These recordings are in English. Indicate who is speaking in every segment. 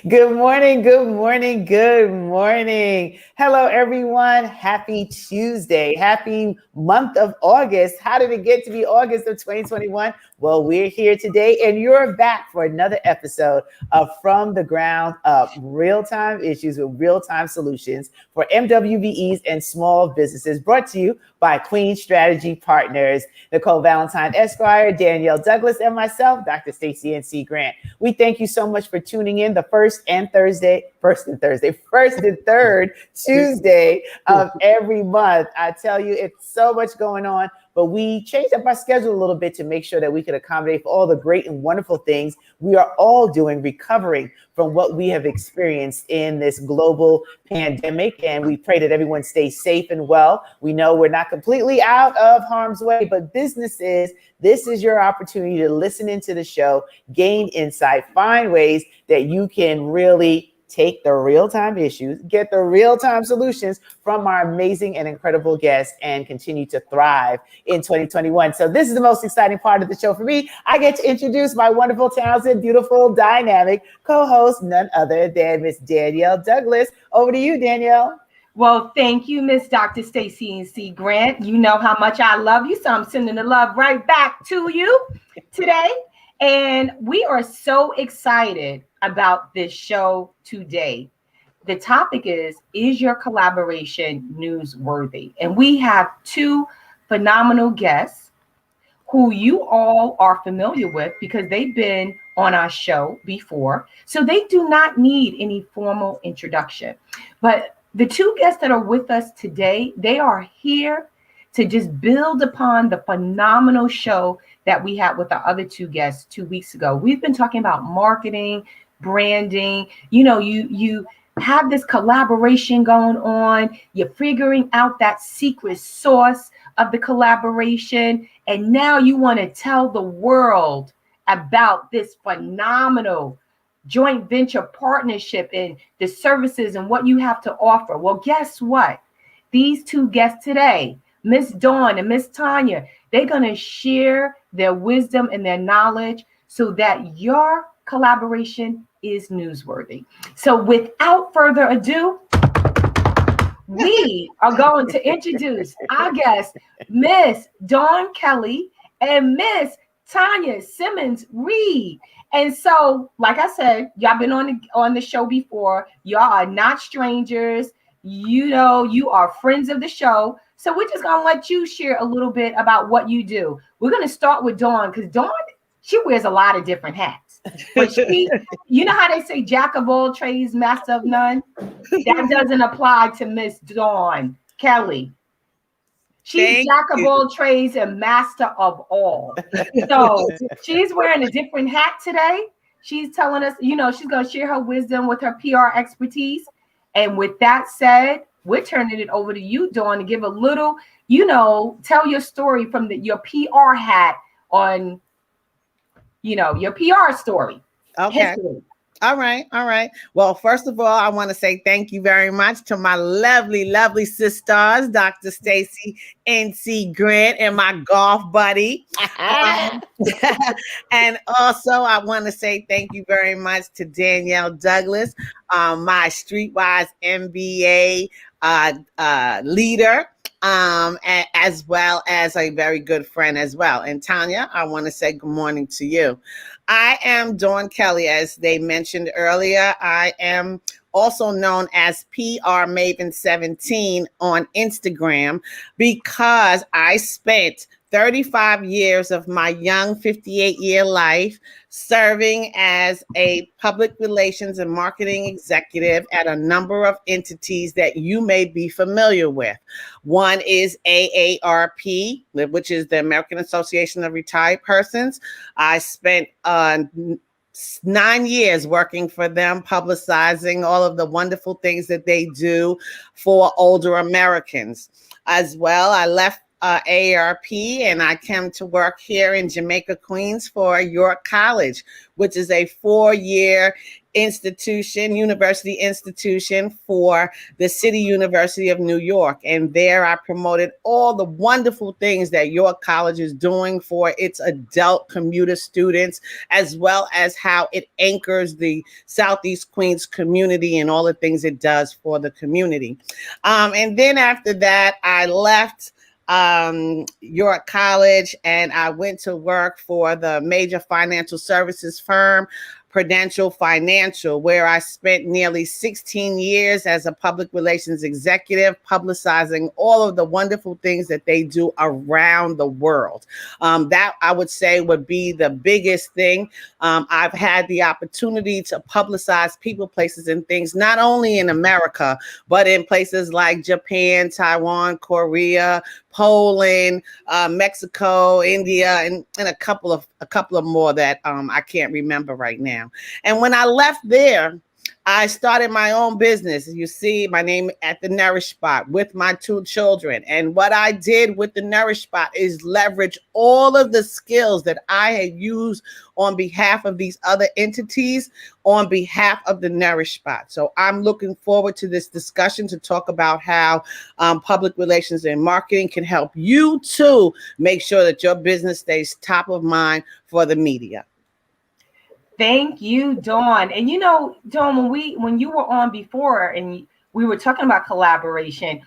Speaker 1: Good morning, good morning, good morning. Hello, everyone. Happy Tuesday. Happy month of August. How did it get to be August of 2021? Well, we're here today, and you're back for another episode of From the Ground Up, real-time issues with real-time solutions for MWBEs and small businesses, brought to you by Queen Strategy Partners, Nicole Valentine Esquire, Danielle Douglas, and myself, Dr. Stacey N.C. Grant. We thank you so much for tuning in the first and third Tuesday of every month. I tell you, it's so much going on, but we changed up our schedule a little bit to make sure that we could accommodate for all the great and wonderful things we are all doing, recovering from what we have experienced in this global pandemic. And we pray that everyone stays safe and well. We know we're not completely out of harm's way, but businesses, this is your opportunity to listen into the show, gain insight, find ways that you can really take the real-time issues, get the real-time solutions from our amazing and incredible guests, and continue to thrive in 2021. So this is the most exciting part of the show for me. I get to introduce my wonderful, talented, beautiful, dynamic co-host, none other than Miss Danielle Douglas. Over to you, Danielle.
Speaker 2: Well, thank you, Miss Dr. Stacey N.C. Grant. You know how much I love you, so I'm sending the love right back to you today. And we are so excited about this show today. The topic is your collaboration newsworthy? And we have two phenomenal guests who you all are familiar with because they've been on our show before. So they do not need any formal introduction. But the two guests that are with us today, they are here to just build upon the phenomenal show that we had with our other two guests 2 weeks ago. We've been talking about marketing, branding. You know, you have this collaboration going on. You're figuring out that secret sauce of the collaboration. And now you want to tell the world about this phenomenal joint venture partnership and the services and what you have to offer. Well, guess what? These two guests today, Miss Dawn and Miss Tanya, they're going to share their wisdom and their knowledge so that your collaboration is newsworthy. So without further ado, we are going to introduce our guests, Miss Dawn Kelly and Miss Tanya Simmons Reed. And so, like I said, y'all been on the show before. Y'all are not strangers. You know, you are friends of the show. So we're just going to let you share a little bit about what you do. We're going to start with Dawn because Dawn, she wears a lot of different hats. But she, you know how they say jack of all trades, master of none? That doesn't apply to Miss Dawn Kelly. She's jack of all trades and master of all. So she's wearing a different hat today. She's telling us, you know, she's going to share her wisdom with her PR expertise. And with that said, we're turning it over to you, Dawn, to give a little, you know, tell your story from your PR hat on, you know, your PR story.
Speaker 3: Okay. History. All right. Well, first of all, I want to say thank you very much to my lovely sisters, Dr. Stacey N.C. Grant and my golf buddy. And also, I want to say thank you very much to Danielle Douglas, my Streetwise MBA leader, as well as a very good friend as well. And Tanya, I want to say good morning to you. I am Dawn Kelly, as they mentioned earlier. I am also known as PR Maven 17 on Instagram because I spent 35 years of my young 58-year life serving as a public relations and marketing executive at a number of entities that you may be familiar with. One is AARP, which is the American Association of Retired Persons. I spent 9 years working for them, publicizing all of the wonderful things that they do for older Americans. As well, I left AARP, and I came to work here in Jamaica, Queens for York College, which is a 4-year university institution for the City University of New York. And there I promoted all the wonderful things that York College is doing for its adult commuter students, as well as how it anchors the Southeast Queens community and all the things it does for the community. And then after that, I left York College and I went to work for the major financial services firm, Prudential Financial, where I spent nearly 16 years as a public relations executive, publicizing all of the wonderful things that they do around the world. That I would say would be the biggest thing. I've had the opportunity to publicize people, places, and things, not only in America, but in places like Japan, Taiwan, Korea, Poland, Mexico, India, and a couple of more that I can't remember right now. And when I left there, I started my own business. You see my name at the Nourish Spot with my 2 children. And what I did with the Nourish Spot is leverage all of the skills that I had used on behalf of these other entities on behalf of the Nourish Spot. So I'm looking forward to this discussion to talk about how public relations and marketing can help you to make sure that your business stays top of mind for the media.
Speaker 2: Thank you, Dawn. And you know, Dawn, when you were on before and we were talking about collaboration,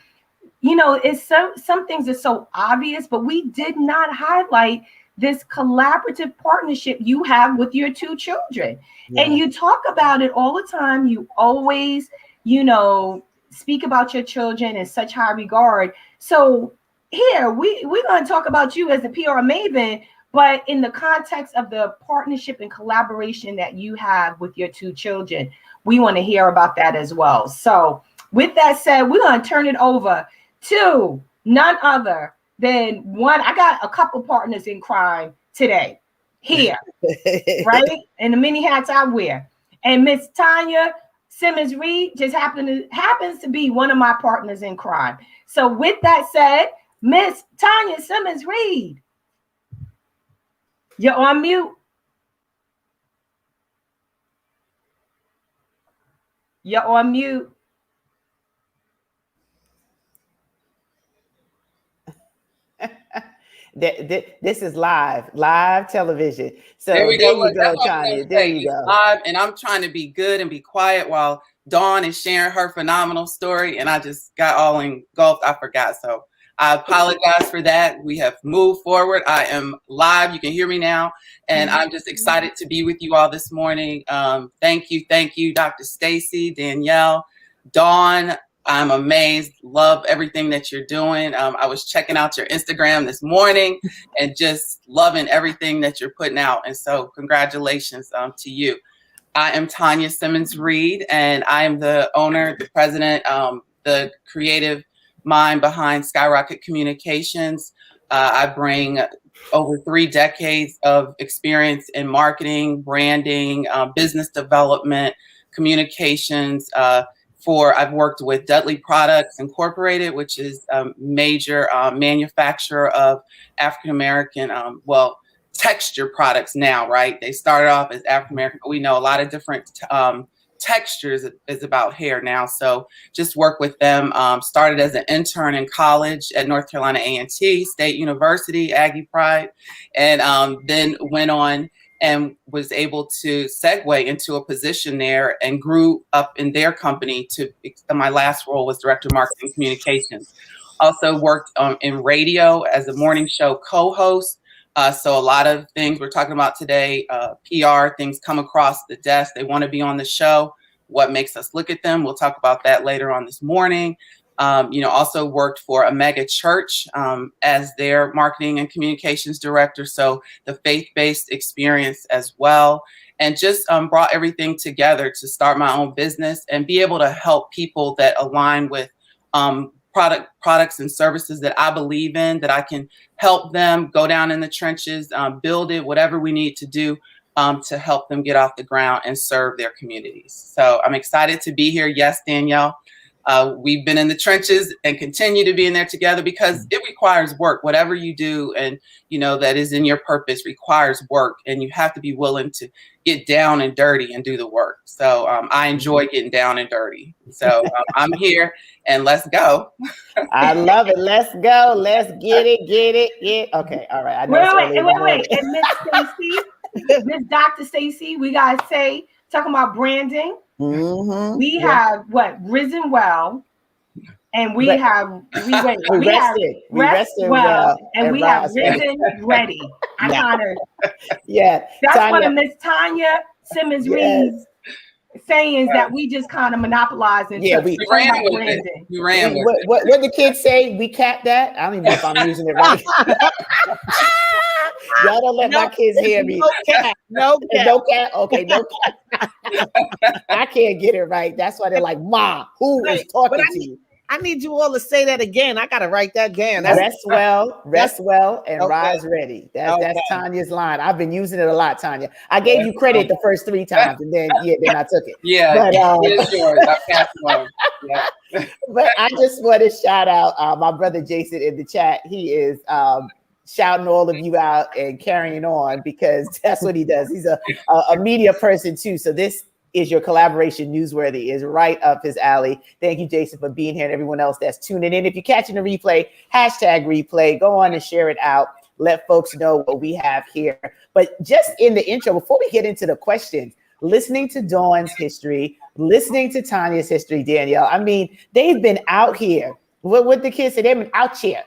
Speaker 2: you know, it's some things are so obvious, but we did not highlight this collaborative partnership you have with your 2 children. Yeah. And you talk about it all the time. You always, you know, speak about your children in such high regard. So here we're going to talk about you as the PR maven, but in the context of the partnership and collaboration that you have with your 2 children, we want to hear about that as well. So with that said, we're going to turn it over to none other than one. I got a couple partners in crime today here, right? And the many hats I wear. And Miss Tanya Simmons Reed just happens to be one of my partners in crime. So with that said, Miss Tanya Simmons Reed, you're on mute. You're on mute.
Speaker 1: This is live television. So
Speaker 4: there
Speaker 1: you go, Tanya. There you go.
Speaker 4: Live, and I'm trying to be good and be quiet while Dawn is sharing her phenomenal story, and I just got all engulfed. I forgot, so I apologize for that. We have moved forward. I am live. You can hear me now, and I'm just excited to be with you all this morning. Thank you, Dr. Stacy, Danielle, Dawn. I'm amazed. Love everything that you're doing. I was checking out your Instagram this morning and just loving everything that you're putting out. And so congratulations to you. I am Tanya Simmons Reed, and I am the owner, the president, the creative mind behind Skyrocket Communications. I bring over 3 decades of experience in marketing, branding, business development, communications, I've worked with Dudley Products Incorporated, which is a major manufacturer of African-American, texture products now, right? They started off as African-American, but we know a lot of different textures is about hair now. So just work with them. Started as an intern in college at North Carolina A&T State University, Aggie Pride, and then went on and was able to segue into a position there and grew up in their company my last role was Director of Marketing Communications. Also worked in radio as a morning show co-host. So a lot of things we're talking about today, PR, things come across the desk. They want to be on the show. What makes us look at them? We'll talk about that later on this morning. Also worked for a mega church as their marketing and communications director. So the faith-based experience as well. And just brought everything together to start my own business and be able to help people that align with products and services that I believe in, that I can help them go down in the trenches, build it, whatever we need to do to help them get off the ground and serve their communities. So I'm excited to be here. Yes, Danielle. we've been in the trenches and continue to be in there together because it requires work. Whatever you do, and that is in your purpose, requires work, and you have to be willing to get down and dirty and do the work. So I enjoy getting down and dirty. So I'm here, and let's go.
Speaker 1: I love it. Let's go. Let's get it. Okay. All right. I know
Speaker 2: wait. And Miss Stacy, Miss Dr. Stacy, we gotta say, talking about branding.
Speaker 3: Mm-hmm.
Speaker 2: We have risen well, and we have rested well, and we have risen ready. I kind of that's Tanya. One of Miss Tanya Simmons Reed's sayings that we just kind of monopolized and
Speaker 4: we ran with it. We ran with it.
Speaker 1: What the kids say? We capped that. I don't even know if I'm using it right. Y'all don't let my kids hear me.
Speaker 3: No cap.
Speaker 1: Okay, no cap. I can't get it right. That's why they're like, "Ma, who is talking to you?"
Speaker 3: I need you all to say that again. I gotta write that down.
Speaker 1: Rest well, and rise ready. That's Tanya's line. I've been using it a lot, Tanya. I gave you credit the first 3 times, and then I took it.
Speaker 4: Yeah,
Speaker 1: but
Speaker 4: it's yours. I passed it on. Yeah.
Speaker 1: But I just want to shout out my brother Jason in the chat. He is shouting all of you out and carrying on because that's what he does. He's a media person too. So this is your collaboration. Newsworthy is right up his alley. Thank you, Jason, for being here, and everyone else that's tuning in. If you're catching the replay, #replay, go on and share it out. Let folks know what we have here. But just in the intro, before we get into the questions, listening to Dawn's history, listening to Tanya's history, Danielle, I mean, they've been out here. What the kids say, they've been out here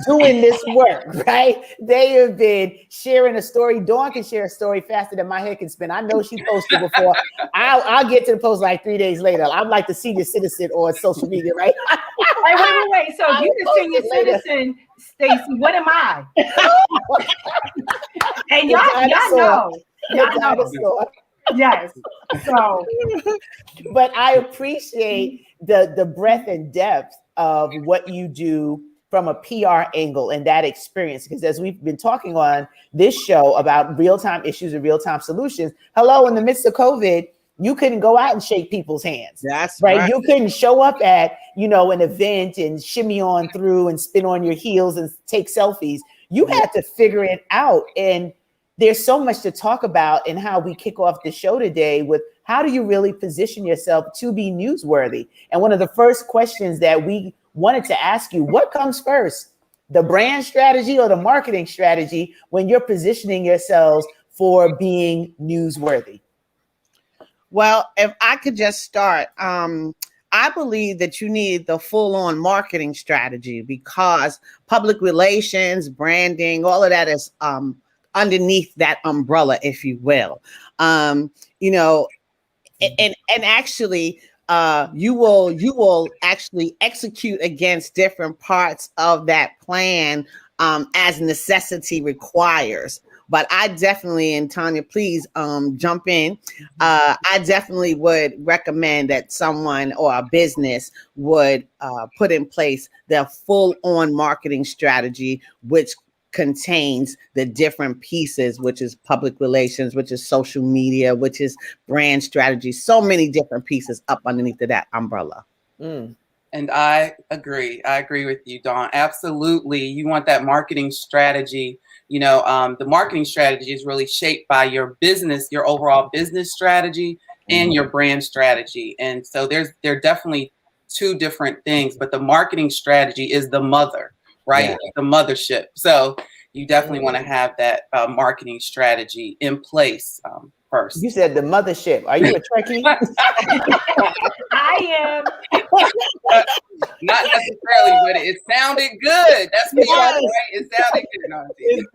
Speaker 1: doing this work, right? They have been sharing a story. Dawn can share a story faster than my head can spin. I know she posted before. I'll get to the post like 3 days later. I'm like the senior citizen on social media, right?
Speaker 2: Wait. So if you're the senior citizen, Stacy, what am I? And y'all know. Yes. So,
Speaker 1: but I appreciate the breadth and depth of what you do from a PR angle and that experience, because as we've been talking on this show about real-time issues and real-time solutions, in the midst of COVID, you couldn't go out and shake people's hands.
Speaker 3: That's
Speaker 1: right. You couldn't show up at, an event and shimmy on through and spin on your heels and take selfies. You had to figure it out. And there's so much to talk about in how we kick off the show today with how do you really position yourself to be newsworthy? And one of the first questions that we wanted to ask you, what comes first, the brand strategy or the marketing strategy when you're positioning yourselves for being newsworthy?
Speaker 3: Well, if I could just start, I believe that you need the full-on marketing strategy because public relations, branding, all of that is underneath that umbrella, if you will. And actually, you will actually execute against different parts of that plan as necessity requires. But I definitely, and Tanya, please jump in. I definitely would recommend that someone or a business would put in place their full-on marketing strategy, which contains the different pieces, which is public relations, which is social media, which is brand strategy, so many different pieces up underneath of that umbrella.
Speaker 4: And I agree with you, Dawn. Absolutely. You want that marketing strategy. The marketing strategy is really shaped by your business, your overall business strategy and your brand strategy. And so they're definitely 2 different things, but the marketing strategy is the mother, right? Yeah. The mothership. So you definitely want to have that marketing strategy in place first.
Speaker 1: You said the mothership. Are you a Trekkie?
Speaker 2: I am.
Speaker 4: Not necessarily, but it sounded good. That's me, right? It sounded good. No,
Speaker 3: it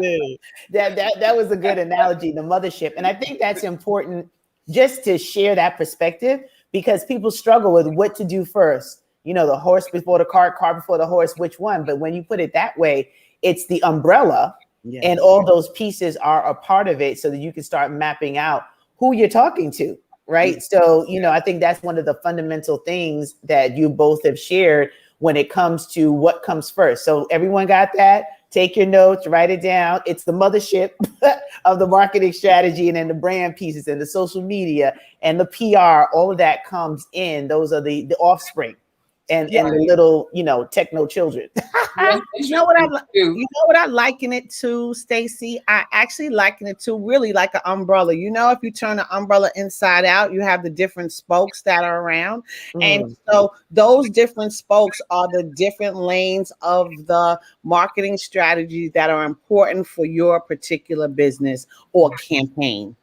Speaker 3: did.
Speaker 1: That was a good analogy, the mothership. And I think that's important just to share that perspective because people struggle with what to do first. The horse before the cart before the horse, which one? But when you put it that way, it's the umbrella and all those pieces are a part of it so that you can start mapping out who you're talking to, right? So, I think that's one of the fundamental things that you both have shared when it comes to what comes first. So everyone got that? Take your notes, write it down. It's the mothership of the marketing strategy, and then the brand pieces and the social media and the PR, all of that comes in. Those are the offspring and the little, techno children.
Speaker 3: You know what I liken it to, Stacey? I actually liken it to really like an umbrella. If you turn an umbrella inside out, you have the different spokes that are around. And so those different spokes are the different lanes of the marketing strategies that are important for your particular business or campaign.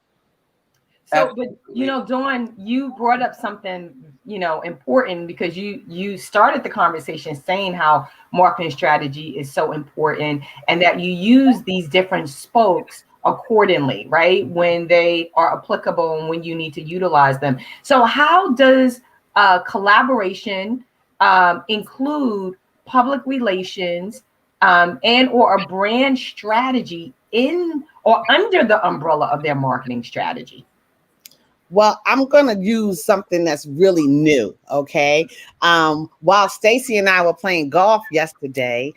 Speaker 2: So, but Dawn, you brought up something, important, because you started the conversation saying how marketing strategy is so important and that you use these different spokes accordingly, right? When they are applicable and when you need to utilize them. So how does collaboration include public relations and or a brand strategy in or under the umbrella of their marketing strategy?
Speaker 3: Well, I'm going to use something that's really new, okay? While Stacey and I were playing golf yesterday,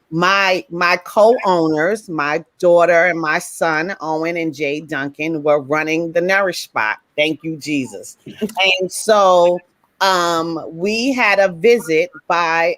Speaker 3: my co-owners, my daughter and my son, Owen and Jay Duncan, were running the Nourish Spot. Thank you, Jesus. And so we had a visit by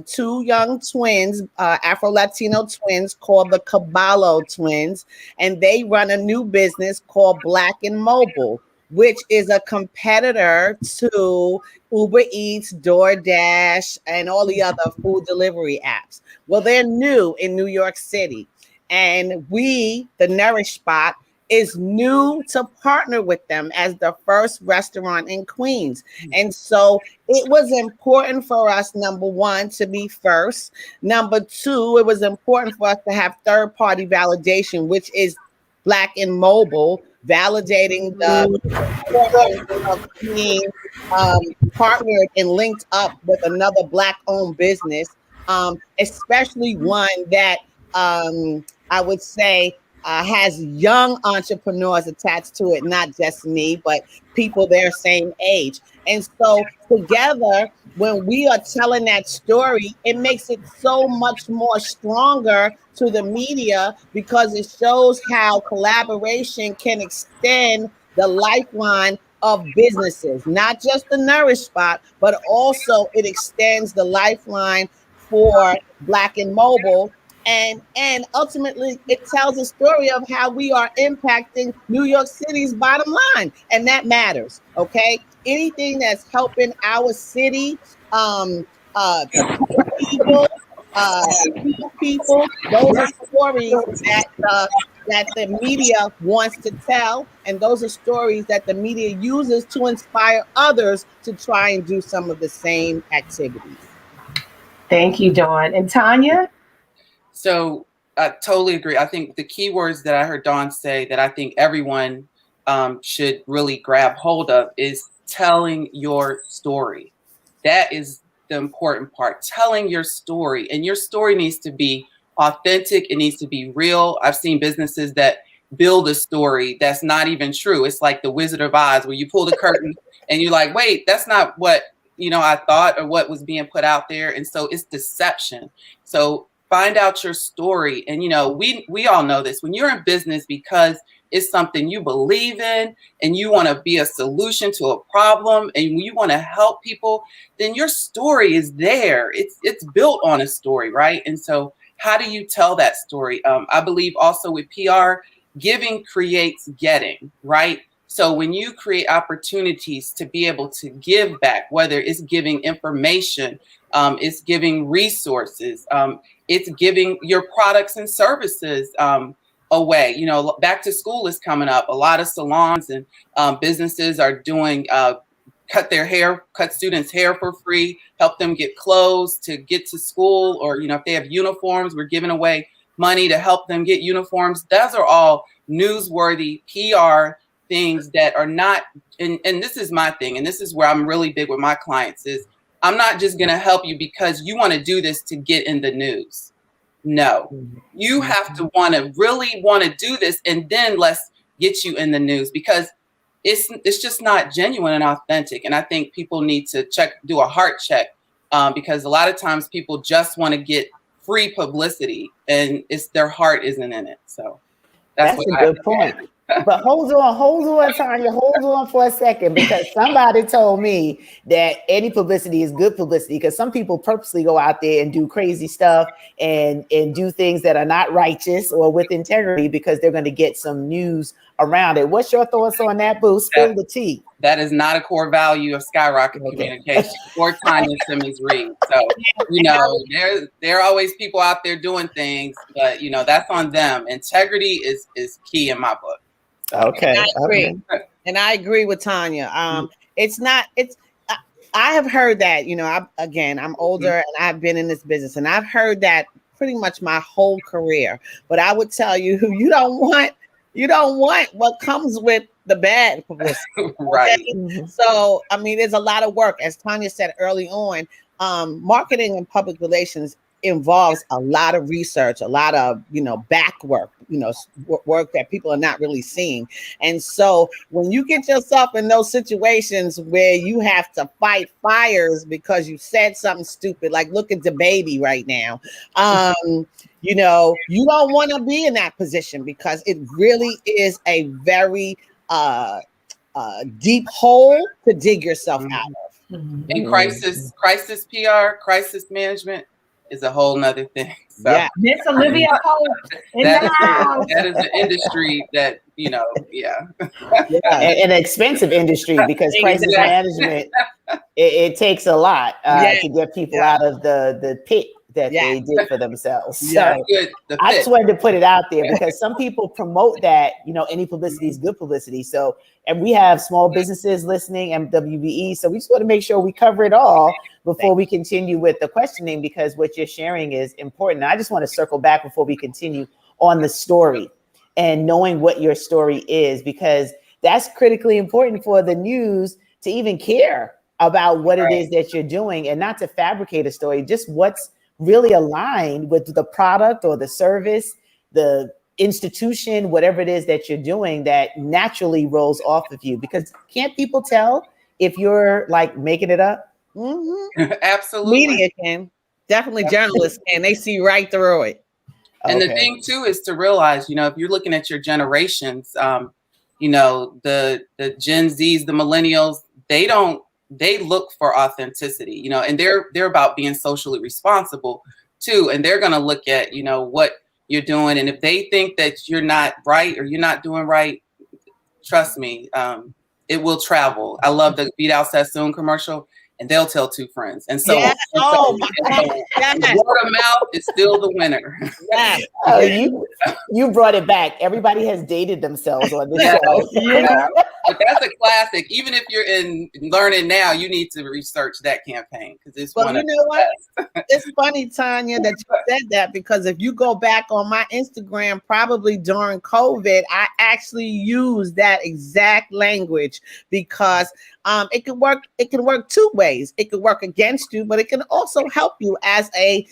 Speaker 3: two young twins, Afro-Latino twins called the Caballo twins, and they run a new business called Black and Mobile, which is a competitor to Uber Eats, DoorDash, and all the other food delivery apps. Well, they're new in New York City, and we, the Nourish Spot, is new to partner with them as the first restaurant in Queens. And so it was important for us, number one, to be first. Number two, it was important for us to have third-party validation, which is Black and Mobile, validating the importance of being partnered and linked up with another Black-owned business, especially one that I would say has young entrepreneurs attached to it, not just me, but people their same age. And so together, when we are telling that story, it makes it so much more stronger to the media because it shows how collaboration can extend the lifeline of businesses, not just the Nourish Spot, but also it extends the lifeline for Black and Mobile. And ultimately, it tells a story of how we are impacting New York City's bottom line. And that matters, okay? Anything that's helping our city, people, those are stories that the media wants to tell. And those are stories that the media uses to inspire others to try and do some of the same activities.
Speaker 2: Thank you, Dawn. And Tanya?
Speaker 4: So I totally agree. I think the key words that I heard Dawn say that I think everyone should really grab hold of is telling your story. That is the important part, telling your story. And your story needs to be authentic. It needs to be real. I've seen businesses that build a story that's not even true. It's like the Wizard of Oz, where you pull the curtain and you're like, wait, that's not what I thought or what was being put out there. And so it's deception. So find out your story. And, we all know this. When you're in business because it's something you believe in and you want to be a solution to a problem and you want to help people, then your story is there. It's built on a story, right? And so how do you tell that story? I believe also with PR, giving creates getting, right? So when you create opportunities to be able to give back, whether it's giving information, it's giving resources, it's giving your products and services away. Back to school is coming up. A lot of salons and businesses are doing cut students' hair for free, help them get clothes to get to school, or if they have uniforms, we're giving away money to help them get uniforms. Those are all newsworthy PR things that are not, and this is my thing, and this is where I'm really big with my clients, is I'm not just going to help you because you want to do this to get in the news. No, you have to really want to do this, and then let's get you in the news, because it's just not genuine and authentic. And I think people need to do a heart check, because a lot of times people just want to get free publicity, and it's their heart isn't in it. So that's
Speaker 1: a good point. But hold on, Tanya, hold on for a second, because somebody told me that any publicity is good publicity, because some people purposely go out there and do crazy stuff and do things that are not righteous or with integrity because they're going to get some news around it. What's your thoughts on that, Boo? Spill the tea.
Speaker 4: That is not a core value of Skyrocket Communication or Tanya Simmons Reed. So, you know, there are always people out there doing things, but you know, that's on them. Integrity is key in my book.
Speaker 1: Okay.
Speaker 3: And I agree with Tanya. I have heard that, you know, I'm older and I've been in this business, and I've heard that pretty much my whole career. But I would tell you, you don't want what comes with the bad publicity.
Speaker 4: Right.
Speaker 3: Okay? So, I mean, there's a lot of work. As Tanya said early on, marketing and public relations involves a lot of research, a lot of, you know, back work, you know, work that people are not really seeing. And so when you get yourself in those situations where you have to fight fires because you said something stupid, like look at the baby right now, you know, you don't want to be in that position, because it really is a very deep hole to dig yourself out of.
Speaker 4: And crisis PR, crisis management is a whole nother thing. So
Speaker 2: yeah. Miss Olivia Hope.
Speaker 4: That is an industry that, you know,
Speaker 1: an expensive industry, because crisis management, it takes a lot to get people out of the pit that they did for themselves. So I just wanted to put it out there, because some people promote that, you know, any publicity is good publicity. So, and we have small businesses listening, MWBE. So we just want to make sure we cover it all before we continue with the questioning, because what you're sharing is important. I just want to circle back before we continue on the story and knowing what your story is, because that's critically important for the news to even care about what it is that you're doing, and not to fabricate a story, just what's really aligned with the product or the service, the institution, whatever it is that you're doing, that naturally rolls off of you. Because can't people tell if you're like making it up?
Speaker 4: Absolutely.
Speaker 3: Media can. Definitely journalists can. They see right through it.
Speaker 4: And the thing too is to realize, you know, if you're looking at your generations, you know, the Gen Zs, the millennials, they look for authenticity, you know, and they're about being socially responsible too. And they're going to look at, you know, what you're doing. And if they think that you're not right or you're not doing right, trust me, it will travel. I love the Beat Out Sassoon commercial, and they'll tell two friends. And so, word of mouth is still the winner.
Speaker 1: You brought it back. Everybody has dated themselves on this show.
Speaker 4: Yeah. But that's a classic. Even if you're in learning now, you need to research that campaign, because it's one.
Speaker 3: You know what? It's funny, Tanya, that you said that, because if you go back on my Instagram, probably during COVID, I actually used that exact language, because it can work. It can work two ways. It could work against you, but it can also help you as a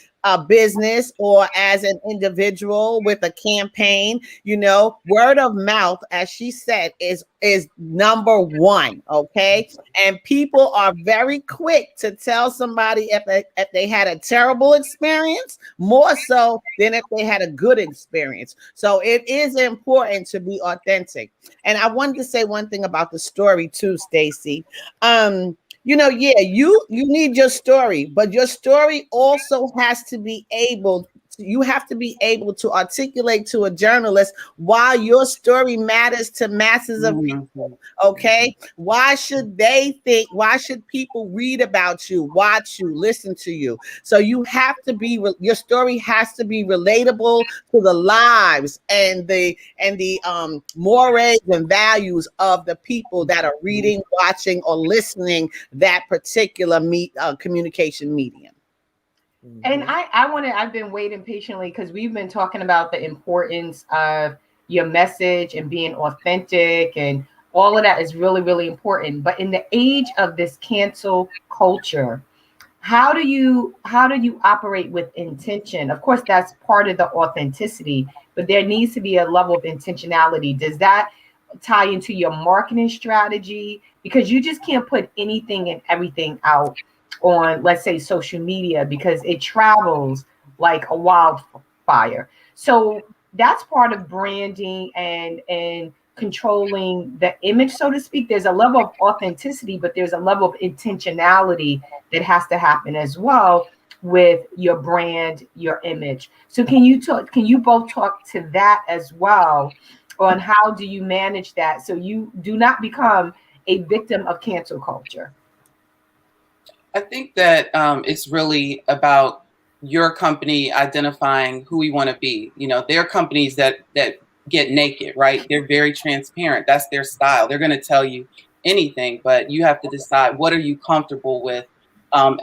Speaker 3: business or as an individual with a campaign. You know, word of mouth, as she said, is number one. Okay, and people are very quick to tell somebody if they had a terrible experience, more so than if they had a good experience. So it is important to be authentic. And I wanted to say one thing about the story too, Stacey. You know, you need your story, but your story also has to be able. You have to be able to articulate to a journalist why your story matters to masses of people. Okay, why should people read about you, watch you, listen to you? So you have to be. Your story has to be relatable to the lives and the mores and values of the people that are reading, watching, or listening that particular communication medium.
Speaker 2: And I've been waiting patiently, because we've been talking about the importance of your message and being authentic, and all of that is really, really important. But in the age of this cancel culture, how do you operate with intention? Of course, that's part of the authenticity, but there needs to be a level of intentionality. Does that tie into your marketing strategy? Because you just can't put anything and everything out on, let's say, social media, because it travels like a wildfire. So that's part of branding and controlling the image, so to speak. There's a level of authenticity, but there's a level of intentionality that has to happen as well with your brand, your image. So can you both talk to that as well, on how do you manage that so you do not become a victim of cancel culture?
Speaker 4: I think that it's really about your company identifying who we want to be. You know, there are companies that get naked, right? They're very transparent. That's their style. They're going to tell you anything, but you have to decide, what are you comfortable with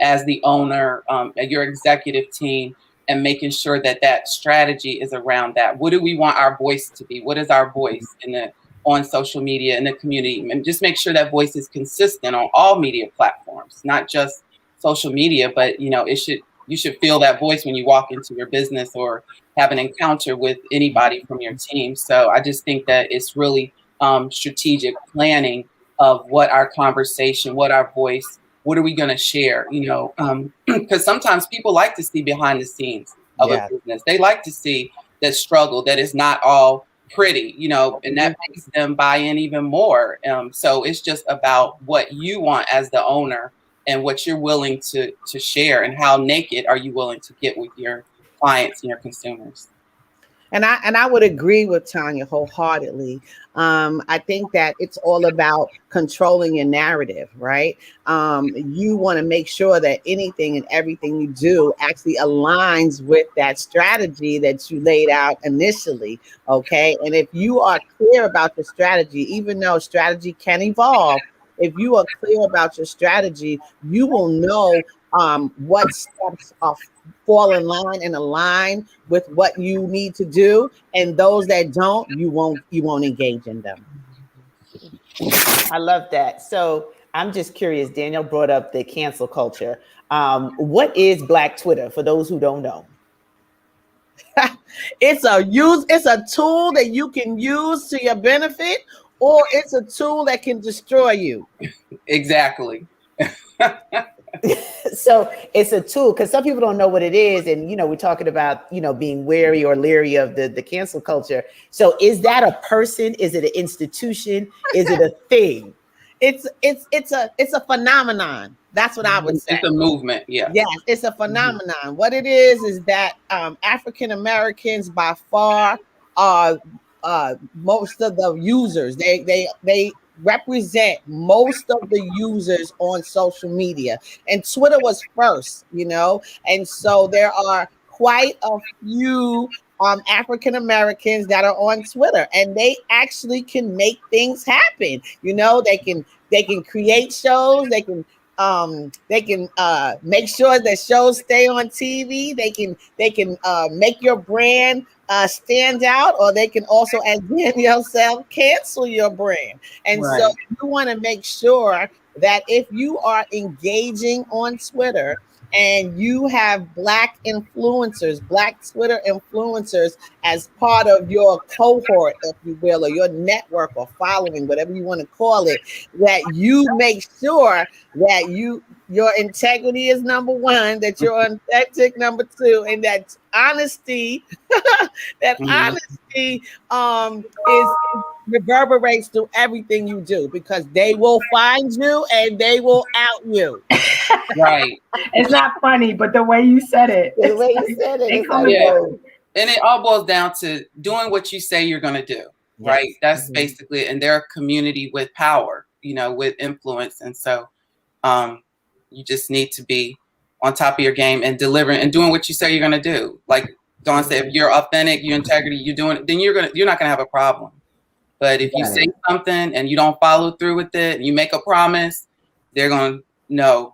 Speaker 4: as the owner, your executive team, and making sure that that strategy is around that. What do we want our voice to be? What is our voice on social media, in the community? And just make sure that voice is consistent on all media platforms, not just social media, but you should feel that voice when you walk into your business or have an encounter with anybody from your team. So I just think that it's really strategic planning of what our conversation, what our voice, what are we going to share, because sometimes people like to see behind the scenes of a business. They like to see that struggle, that is not all pretty, and that makes them buy in even more. So it's just about what you want as the owner and what you're willing to share, and how naked are you willing to get with your clients and your consumers.
Speaker 3: And I would agree with Tanya wholeheartedly. I think that it's all about controlling your narrative, right? You want to make sure that anything and everything you do actually aligns with that strategy that you laid out initially, okay? And if you are clear about the strategy, even though strategy can evolve, if you are clear about your strategy, you will know what steps are fall in line and align with what you need to do, and those that don't, you won't engage in them.
Speaker 1: I love that. So I'm just curious. Danielle brought up the cancel culture. What is Black Twitter for those who don't know?
Speaker 3: It's a tool that you can use to your benefit, or it's a tool that can destroy you.
Speaker 4: Exactly.
Speaker 1: So it's a tool, because some people don't know what it is. And, we're talking about, being wary or leery of the cancel culture. So is that a person? Is it an institution? Is it a thing?
Speaker 3: It's a phenomenon. That's what I would say.
Speaker 4: It's a movement. Yeah.
Speaker 3: Yes, it's a phenomenon. Mm-hmm. What it is that African Americans by far are most of the users. They represent most of the users on social media, and Twitter was first, and so there are quite a few African Americans that are on Twitter, and they actually can make things happen. They can create shows. They can make sure that shows stay on TV. They can make your brand stand out, or they can also, as Danielle said, cancel your brand. And right. So you want to make sure that if you are engaging on Twitter and you have Black influencers, Black Twitter influencers as part of your cohort, if you will, or your network or following, whatever you want to call it, that you make sure that your integrity is number one, that you're authentic number two, and that honesty, honesty is reverberates through everything you do, because they will find you and they will out you.
Speaker 4: Right.
Speaker 2: It's not funny, but the way you said it.
Speaker 1: The way you said it.
Speaker 4: And it all boils down to doing what you say you're going to do. Yes. Right. That's basically, and they're a community with power, with influence. And so you just need to be on top of your game and delivering and doing what you say you're going to do. Like Dawn said, if you're authentic, your integrity, you're doing it, then you're not going to have a problem. But if you say something and you don't follow through with it, and you make a promise, they're going to know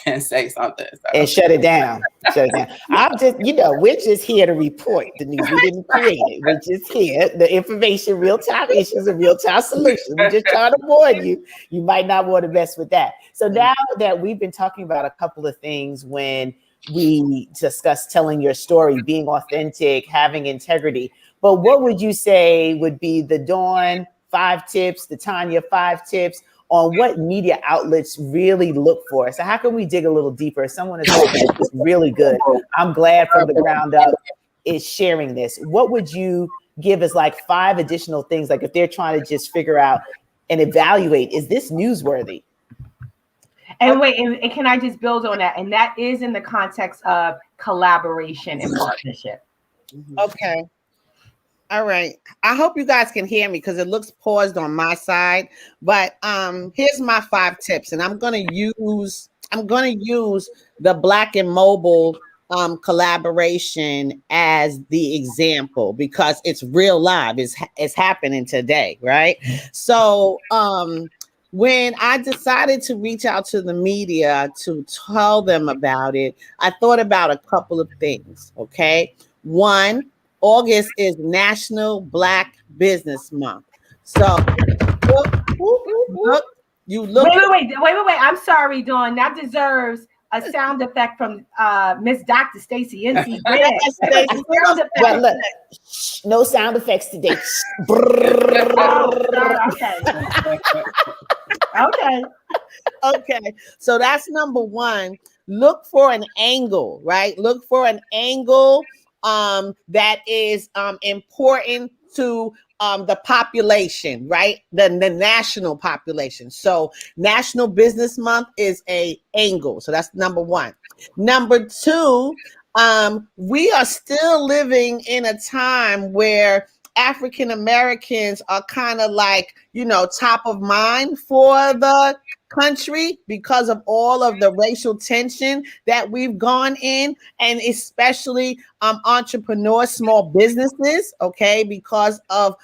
Speaker 4: and say something. So.
Speaker 1: And shut it down. I'm just, we're just here to report the news. We didn't create it. We're just here. The information, real-time issues and real-time solutions. We're just trying to warn you. You might not want to mess with that. So now that we've been talking about a couple of things when we discuss telling your story, being authentic, having integrity, but what would you say would be the Dawn 5 tips, the Tanya 5 tips on what media outlets really look for. So how can we dig a little deeper? Someone is really good. I'm glad from the ground up is sharing this. What would you give as like 5 additional things, like if they're trying to just figure out and evaluate, is this newsworthy?
Speaker 2: And wait, and can I just build on that? And that is in the context of collaboration and partnership.
Speaker 3: Okay. All right. I hope you guys can hear me because it looks paused on my side. But here's my 5 tips, and I'm gonna use the Black and Mobile collaboration as the example because it's real live. It's happening today, right? So when I decided to reach out to the media to tell them about it, I thought about a couple of things. Okay, one, August is National Black Business Month. So look, you look.
Speaker 2: Wait. I'm sorry, Dawn. That deserves a sound effect from Miss Dr. Stacey NC Grant.
Speaker 1: Well, look, no sound effects today.
Speaker 2: Okay.
Speaker 3: So that's number 1. Look for an angle, right? Look for an angle that is important to the population, right? The national population. So National Business Month is a angle. So that's number 1. Number 2, we are still living in a time where African Americans are kind of like, top of mind for the country because of all of the racial tension that we've gone in, and especially entrepreneurs, small businesses, okay, because of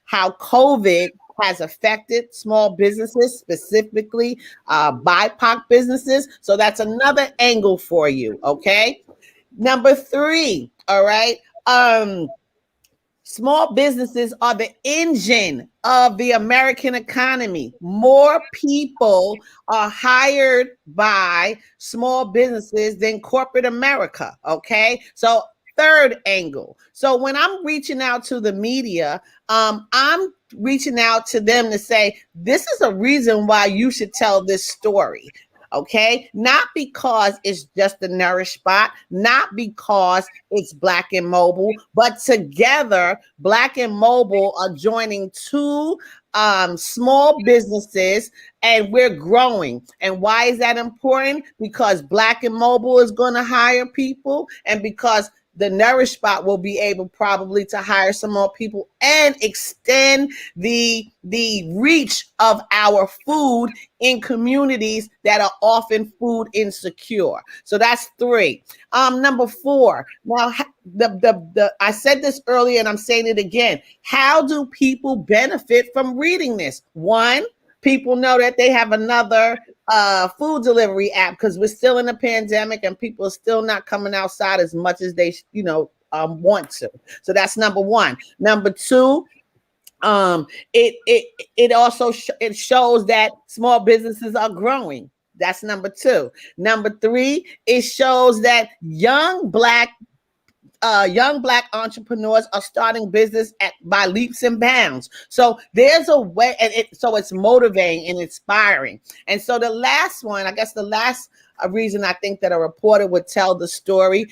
Speaker 3: how COVID has affected small businesses, specifically BIPOC businesses. So that's another angle for you, okay? Number 3, all right, small businesses are the engine of the American economy. More people are hired by small businesses than corporate America, okay? So 3rd angle. So when I'm reaching out to the media, I'm reaching out to them to say, this is a reason why you should tell this story. Okay, not because it's just the Nourish Spot, not because it's Black and Mobile, but together, Black and Mobile are joining 2 small businesses, and we're growing. And why is that important? Because Black and Mobile is going to hire people, and because the Nourish Spot will be able probably to hire some more people and extend the reach of our food in communities that are often food insecure. So that's 3. Number 4. Now, I said this earlier and I'm saying it again. How do people benefit from reading this? 1, people know that they have another food delivery app because we're still in a pandemic and people are still not coming outside as much as they want to. So that's number 1. Number 2, it also it shows that small businesses are growing. That's number 2. Number 3, it shows that young black entrepreneurs are starting business by leaps and bounds. So there's a way, and so it's motivating and inspiring. And so the last one, I guess the last reason I think that a reporter would tell the story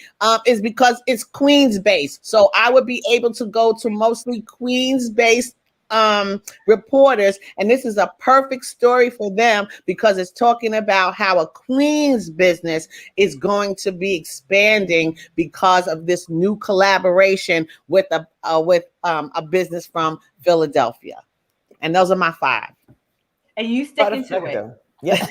Speaker 3: is because it's Queens-based. So I would be able to go to mostly Queens-based reporters, and this is a perfect story for them because it's talking about how a Queens business is going to be expanding because of this new collaboration with a business from Philadelphia. And those are my 5.
Speaker 2: And you sticking to it.
Speaker 1: Yeah.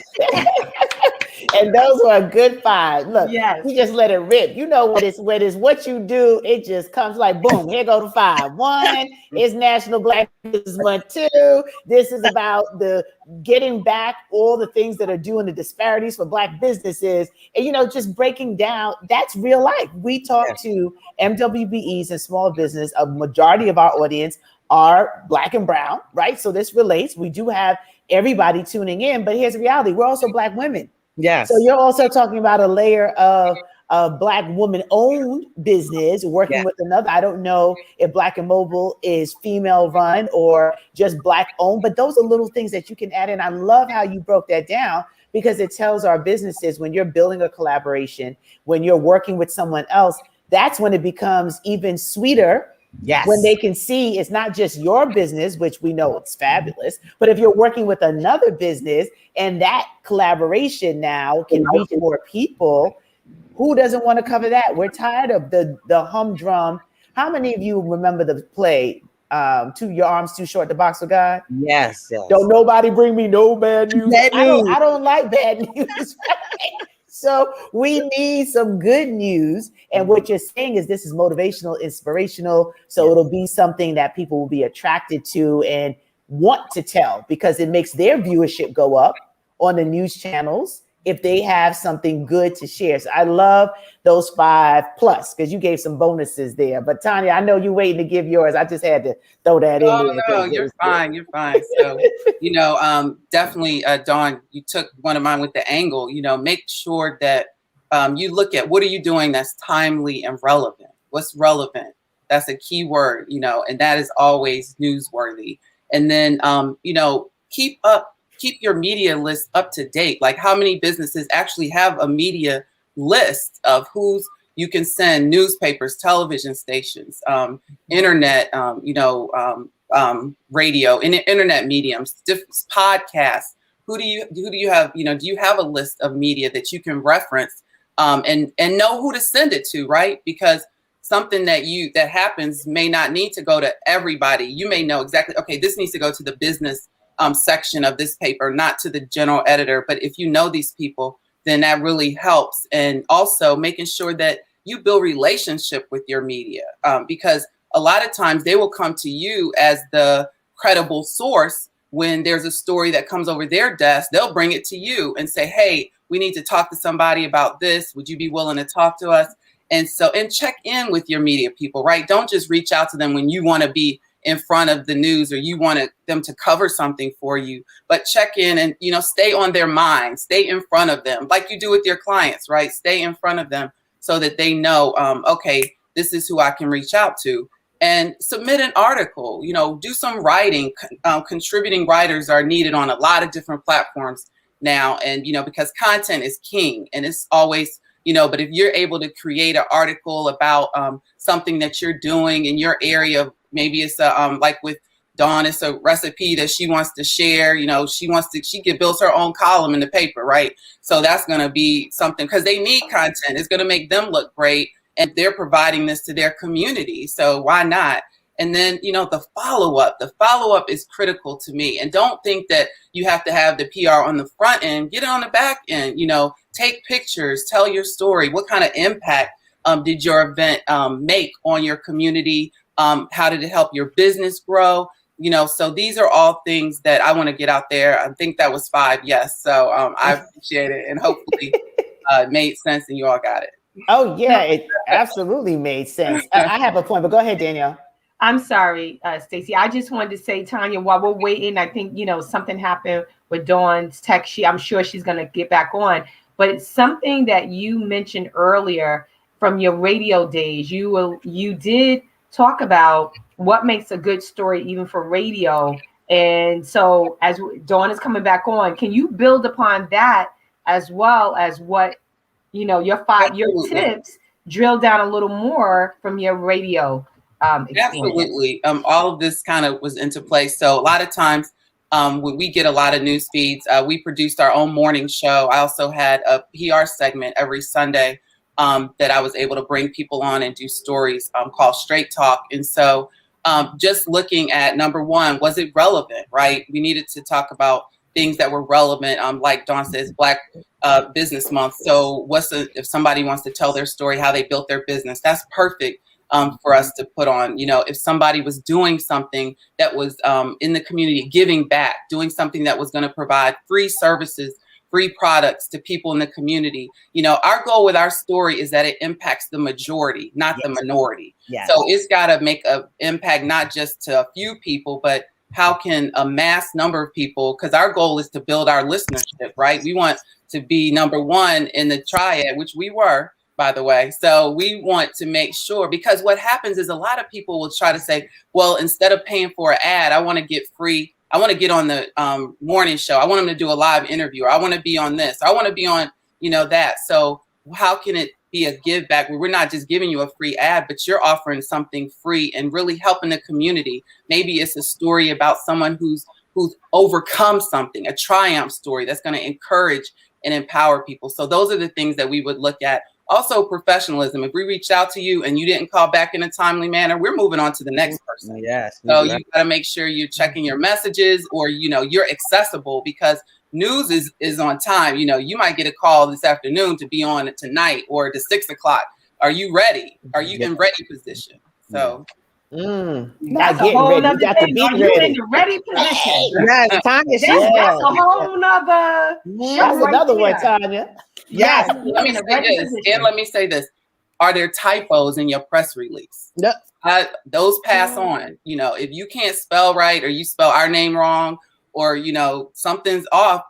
Speaker 1: And those were a good 5. Look,
Speaker 2: yes.
Speaker 1: You just let it rip. You know what it's what you do. It just comes like boom. Here go the 5. 1 is National Black Business Month. 2, this is about the getting back all the things that are doing the disparities for Black businesses, and just breaking down. That's real life. We talk to MWBEs and small business. A majority of our audience are Black and brown, right? So this relates. We do have everybody tuning in, but here's the reality: we're also Black women.
Speaker 3: Yes.
Speaker 1: So you're also talking about a layer of a Black woman-owned business working with another. I don't know if Black and Mobile is female-run or just Black-owned, but those are little things that you can add in. I love how you broke that down because it tells our businesses when you're building a collaboration, when you're working with someone else, that's when it becomes even sweeter.
Speaker 3: Yes.
Speaker 1: When they can see it's not just your business, which we know it's fabulous, but if you're working with another business and that collaboration now can reach more people, who doesn't want to cover that? We're tired of the humdrum. How many of you remember the play, Your Arms Too Short to Box with God?
Speaker 3: Yes.
Speaker 1: Don't nobody bring me no bad news.
Speaker 3: Bad news.
Speaker 1: I don't like bad news. So we need some good news. And what you're saying is this is motivational, inspirational. So it'll be something that people will be attracted to and want to tell because it makes their viewership go up on the news channels if they have something good to share. So I love those 5+ because you gave some bonuses there. But Tanya, I know you're waiting to give yours. I just had to throw that in there.
Speaker 4: No, you're fine. You're fine. So, definitely, Dawn, you took one of mine with the angle, make sure that you look at what are you doing that's timely and relevant. What's relevant? That's a key word, and that is always newsworthy. And then, keep your media list up to date. Like how many businesses actually have a media list of who's you can send newspapers, television stations, internet, radio, internet mediums, podcasts. Who do you have? Do you have a list of media that you can reference and know who to send it to, right? Because something that happens may not need to go to everybody. You may know exactly, okay, this needs to go to the business section of this paper, not to the general editor. But if you know these people, then that really helps. And also making sure that you build relationship with your media, because a lot of times they will come to you as the credible source. When there's a story that comes over their desk, they'll bring it to you and say, hey, we need to talk to somebody about this. Would you be willing to talk to us? And check in with your media people, right? Don't just reach out to them when you want to be in front of the news or you want them to cover something for you, but check in and, stay on their mind, stay in front of them like you do with your clients, right? Stay in front of them so that they know, okay, this is who I can reach out to. And submit an article, do some writing. Contributing writers are needed on a lot of different platforms now. And, because content is king and it's always, but if you're able to create an article about something that you're doing in your area, maybe it's like with Dawn, it's a recipe that she wants to share. She build her own column in the paper, right? So that's going to be something because they need content. It's going to make them look great. And they're providing this to their community. So why not? And then, the follow-up is critical to me. And don't think that you have to have the PR on the front end, get it on the back end, take pictures, tell your story. What kind of impact did your event make on your community? How did it help your business grow? So these are all things that I want to get out there. I think that was 5. Yes. So I appreciate it. And hopefully it made sense and you all got it.
Speaker 1: Oh, yeah, it absolutely made sense. I have a point, but go ahead, Danielle.
Speaker 2: I'm sorry, Stacey. I just wanted to say, Tanya, while we're waiting, I think, something happened with Dawn's text. I'm sure she's going to get back on. But it's something that you mentioned earlier from your radio days. You did talk about what makes a good story, even for radio. And so as Dawn is coming back on, can you build upon that as well as what, your tips, drill down a little more from your radio experience?
Speaker 4: Absolutely. All of this kind of was into place. So a lot of times when we get a lot of news feeds, we produced our own morning show. I also had a PR segment every Sunday that I was able to bring people on and do stories called Straight Talk. And so just looking at, number one, was it relevant, right? We needed to talk about things that were relevant. Like Dawn says, Black Business Month. So if somebody wants to tell their story, how they built their business, that's perfect for us to put on. If somebody was doing something that was in the community, giving back, doing something that was going to provide free services, free products to people in the community. Our goal with our story is that it impacts the majority, not the minority. Yes. So it's got to make an impact, not just to a few people, but how can a mass number of people, because our goal is to build our listenership, right? We want to be number one in the triad, which we were, by the way. So we want to make sure, because what happens is a lot of people will try to say, well, instead of paying for an ad, I want to get free. I want to get on the morning show. I want them to do a live interview. Or I want to be on this. I want to be on, that. So how can it be a give back where we're not just giving you a free ad, but you're offering something free and really helping the community? Maybe it's a story about someone who's overcome something, a triumph story that's going to encourage and empower people. So those are the things that we would look at. Also, professionalism. If we reach out to you and you didn't call back in a timely manner, we're moving on to the next person.
Speaker 3: Yes.
Speaker 4: So you got to make sure you're checking your messages, or, you're accessible, because news is on time. You might get a call this afternoon to be on it tonight or to 6 o'clock. Are you ready? Are you in ready position? So.
Speaker 1: Not getting ready. You got to be
Speaker 2: Are
Speaker 1: ready.
Speaker 2: You in the ready position?
Speaker 3: Yes, Tanya.
Speaker 2: That's a whole nother.
Speaker 1: That's another one, Tanya.
Speaker 3: Yes.
Speaker 4: Let me say this. Are there typos in your press release?
Speaker 3: No.
Speaker 4: Those pass on. If you can't spell right, or you spell our name wrong, or something's off,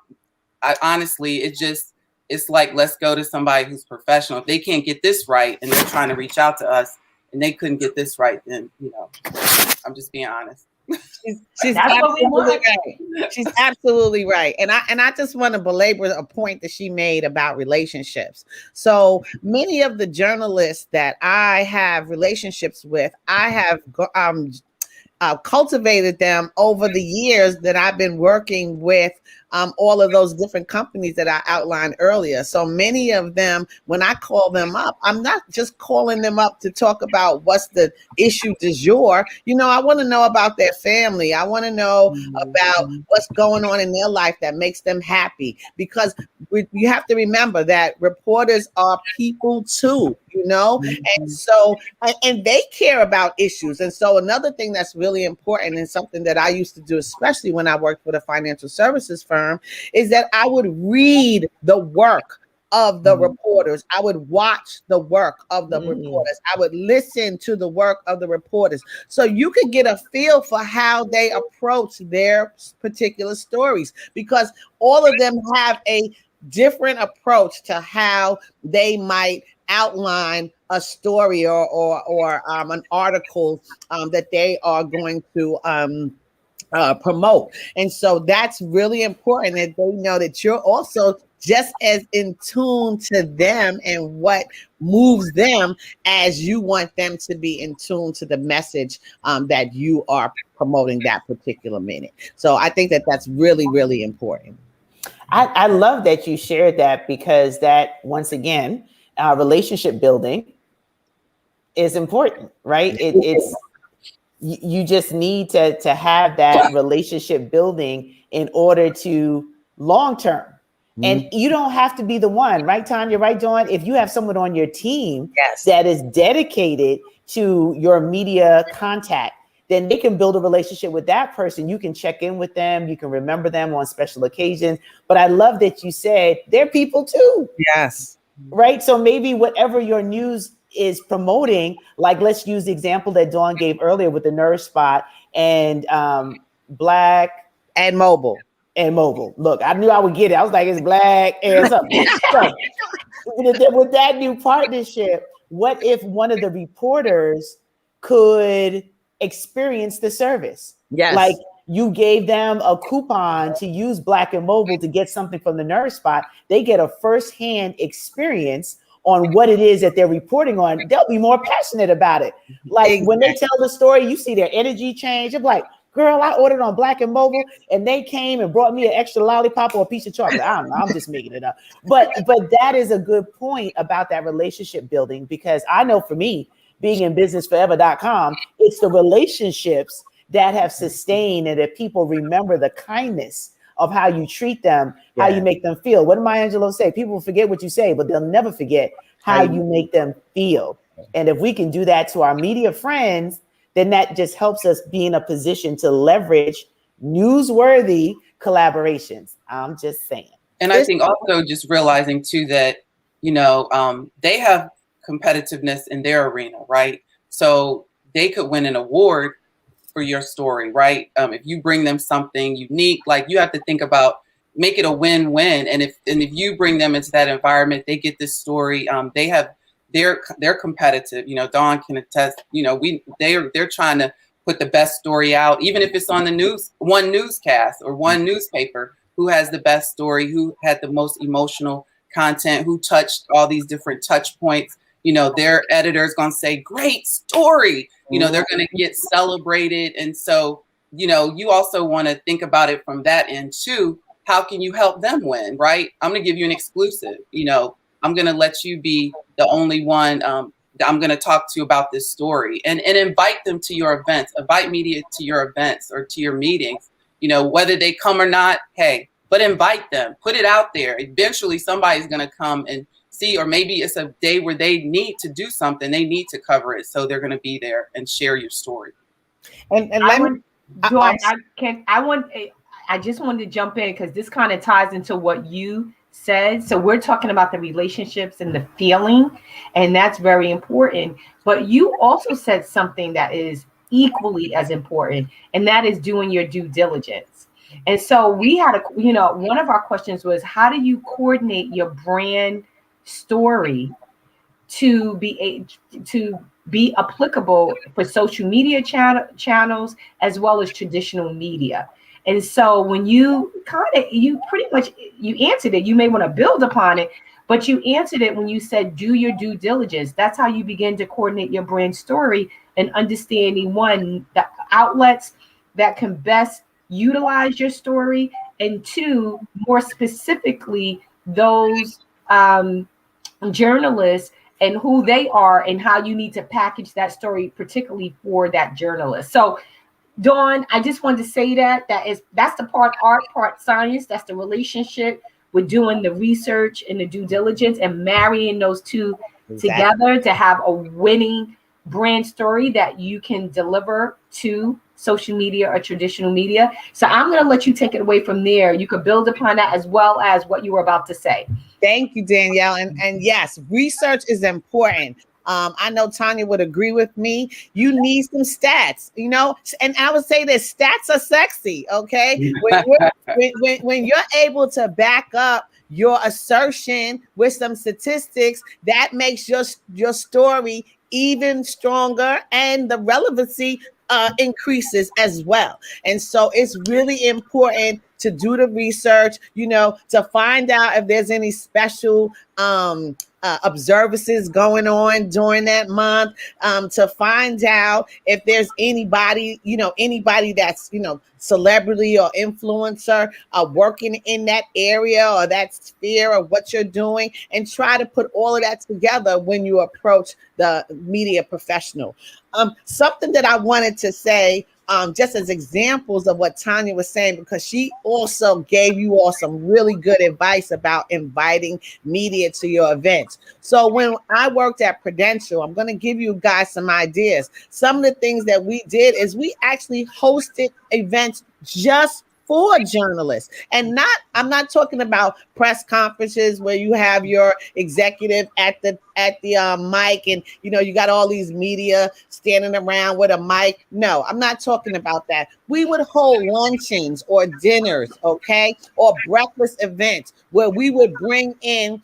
Speaker 4: honestly, it's like, let's go to somebody who's professional. If they can't get this right and they're trying to reach out to us and they couldn't get this right, then I'm just being honest.
Speaker 3: She's absolutely right. She's absolutely right. And I just want to belabor a point that she made about relationships. So many of the journalists that I have relationships with, I have cultivated them over the years that I've been working with all of those different companies that I outlined earlier. So many of them, when I call them up, I'm not just calling them up to talk about what's the issue du jour. I want to know about their family. I want to know about what's going on in their life that makes them happy, because you have to remember that reporters are people too, and so, and they care about issues. And so another thing that's really important, and something that I used to do, especially when I worked with a financial services firm, is that I would read the work of the reporters. I would watch the work of the reporters. I would listen to the work of the reporters. So you could get a feel for how they approach their particular stories, because all of them have a different approach to how they might outline a story or an article that they are going to promote. And so that's really important, that they know that you're also just as in tune to them and what moves them as you want them to be in tune to the message that you are promoting that particular minute. So I think that that's really, really important.
Speaker 1: I love that you shared that, because that, once again, relationship building is important, right? It's you just need to have that relationship building in order to long term. And you don't have to be the one, right, Tanya? Right, Dawn? If you have someone on your team that is dedicated to your media contact, then they can build a relationship with that person. You can check in with them. You can remember them on special occasions. But I love that you said they're people too.
Speaker 3: Yes.
Speaker 1: Right. So maybe whatever your news is promoting, like, let's use the example that Dawn gave earlier with the nurse spot and Black
Speaker 3: and Mobile.
Speaker 1: Look, I knew I would get it. I was like, it's Black and something. So with that new partnership, what if one of the reporters could experience the service?
Speaker 3: Yes.
Speaker 1: Like, you gave them a coupon to use Black and Mobile to get something from the nurse spot. They get a firsthand experience on what it is that they're reporting on. They'll be more passionate about it. Like, when they tell the story, you see their energy change. I'm like, girl, I ordered on Black and Mobile and they came and brought me an extra lollipop or a piece of chocolate. I don't know. I'm just making it up. But that is a good point about that relationship building, because I know for me, being in businessforever.com, it's the relationships that have sustained and that people remember the kindness of how you treat them, how you make them feel. What did Maya Angelou say? People forget what you say, but they'll never forget how you make them feel. And if we can do that to our media friends, then that just helps us be in a position to leverage newsworthy collaborations. I'm just saying.
Speaker 4: And I think also just realizing too that, they have competitiveness in their arena, right? So they could win an award for your story, right? If you bring them something unique, like, you have to think about, make it a win-win. And if you bring them into that environment, they get this story. They have they're competitive. You know, Dawn can attest. You know, they're trying to put the best story out, even if it's on the news, one newscast or one newspaper. Who has the best story? Who had the most emotional content? Who touched all these different touch points? You know, their editor's gonna say, "Great story." You know, they're gonna get celebrated, and so you know, you also want to think about it from that end too. How can you help them win, right? I'm going to give you an exclusive. You know, I'm going to let you be the only one that I'm going to talk to about this story, and invite them to your events, invite media to your events or to your meetings, you know, whether they come or not, hey, but invite them, put it out there. Eventually somebody's going to come and see, or maybe it's a day where they need to do something, they need to cover it. So they're going to be there and share your story.
Speaker 1: And let me,
Speaker 2: I just wanted to jump in because this kind of ties into what you said. So we're talking about the relationships and the feeling, and that's very important. But you also said something that is equally as important, and that is doing your due diligence. And so we had one of our questions was, how do you coordinate your brand story to be applicable for social media channels as well as traditional media? And so when you pretty much answered it, you may want to build upon it, but you answered it when you said, do your due diligence. That's how you begin to coordinate your brand story and understanding, one, the outlets that can best utilize your story, and two, more specifically, those journalists and who they are and how you need to package that story, particularly for that journalist. So Dawn, I just wanted to say that's the part art, part science. That's the relationship with doing the research and the due diligence and marrying those two together to have a winning brand story that you can deliver to social media or traditional media. So I'm going to let you take it away from there. You could build upon that as well as what you were about to say.
Speaker 3: Thank you, Danielle. And yes, research is important. I know Tanya would agree with me. You need some stats, you know, and I would say that stats are sexy. Okay. When you're able to back up your assertion with some statistics, that makes your story even stronger, and the relevancy increases as well. And so it's really important to do the research, you know, to find out if there's any special observances going on during that month, to find out if there's anybody that's, you know, celebrity or influencer working in that area or that sphere of what you're doing, and try to put all of that together when you approach the media professional. Something that I wanted to say, just as examples of what Tanya was saying, because she also gave you all some really good advice about inviting media to your events. So when I worked at Prudential, I'm going to give you guys some ideas. Some of the things that we did is we actually hosted events just for journalists, and I'm not talking about press conferences where you have your executive at the mic, and you know, you got all these media standing around with a mic. No, I'm not talking about that. We would hold luncheons or dinners, okay, or breakfast events where we would bring in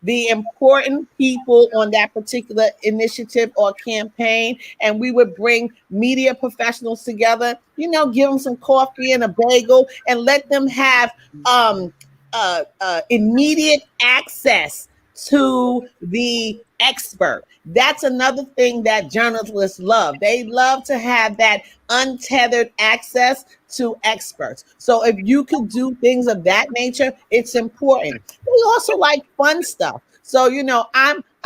Speaker 3: the important people on that particular initiative or campaign, and we would bring media professionals together, you know, give them some coffee and a bagel, and let them have immediate access to the expert. That's another thing that journalists love. They love to have that untethered access to experts. So if you could do things of that nature, it's important. They also like fun stuff. So, you know,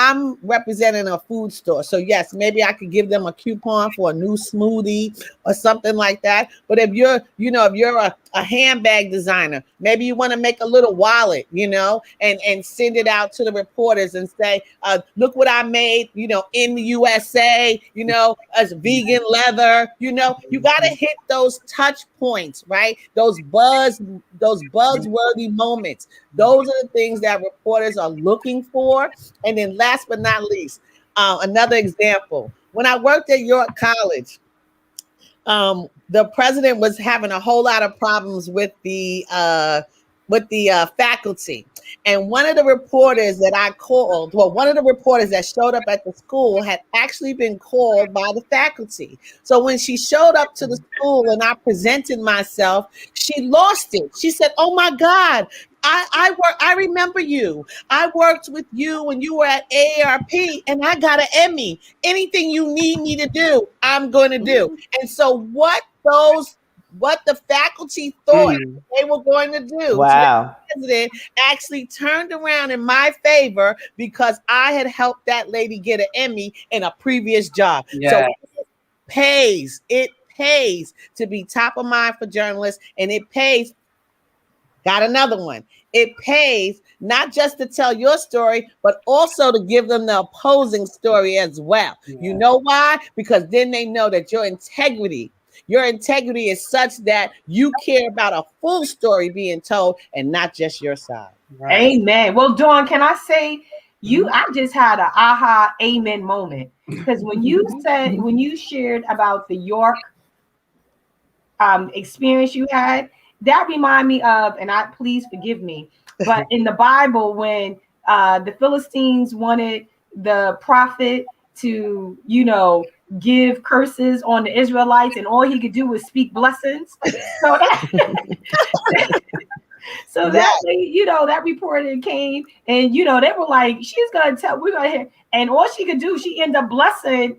Speaker 3: I'm representing a food store. So yes, maybe I could give them a coupon for a new smoothie or something like that. But if you're a handbag designer, maybe you want to make a little wallet, you know, and send it out to the reporters and say, look what I made, you know, in the USA, you know, as vegan leather, you know, you got to hit those touch points, right? Those buzzworthy moments. Those are the things that reporters are looking for. And then last but not least, another example, when I worked at York College, the president was having a whole lot of problems with the faculty. And one of the reporters that I called, well, one of the reporters that showed up at the school had actually been called by the faculty. So when she showed up to the school and I presented myself, she lost it. She said, "Oh my God, I remember you. I worked with you when you were at AARP and I got an Emmy. Anything you need me to do, I'm going to do." And so what the faculty thought they were going to do to the president actually turned around in my favor because I had helped that lady get an Emmy in a previous job.
Speaker 4: Yeah.
Speaker 3: So it pays to be top of mind for journalists, and it pays. Got another one. It pays not just to tell your story, but also to give them the opposing story as well. Yeah. You know why? Because then they know that your integrity is such that you care about a full story being told and not just your side.
Speaker 2: Right. Amen. Well, Dawn, can I say I just had an aha amen moment, because when you shared about the York experience you had, that reminded me of, and please forgive me, but in the Bible, when the Philistines wanted the prophet to, give curses on the Israelites, and all he could do was speak blessings. So that reporter came, and they were like, "She's gonna tell, we're gonna hear," and all she could do, she ended up blessing,